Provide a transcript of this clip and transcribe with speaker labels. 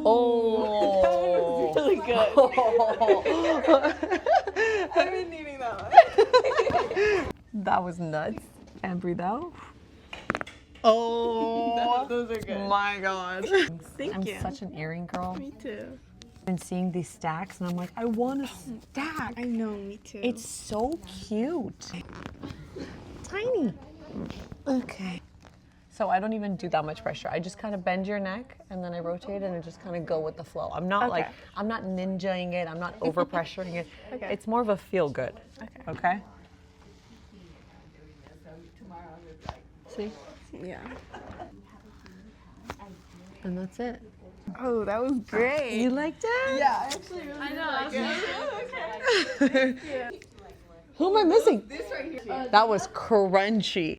Speaker 1: Oh,
Speaker 2: that was really good.
Speaker 1: I've been needing that one.
Speaker 2: That was nuts. And breathe out. Oh,
Speaker 1: Those are good.
Speaker 2: my God.
Speaker 1: Thank
Speaker 2: I'm
Speaker 1: you.
Speaker 2: such an earring girl.
Speaker 1: Me too.
Speaker 2: I've been seeing these stacks and I'm like, I want a stack.
Speaker 1: I know, me too.
Speaker 2: It's so cute. Tiny. Okay. So I don't even do that much pressure. I just kind of bend your neck and then I rotate and I just kind of go with the flow. I'm not like, I'm not ninjaing it. I'm not over pressuring it.
Speaker 1: Okay.
Speaker 2: It's more of a feel good. Okay? See?
Speaker 1: Yeah.
Speaker 2: And that's it.
Speaker 1: Oh, that was great.
Speaker 2: You liked it?
Speaker 1: Yeah, I actually really like it.
Speaker 2: Who am I missing? This right here. That was crunchy.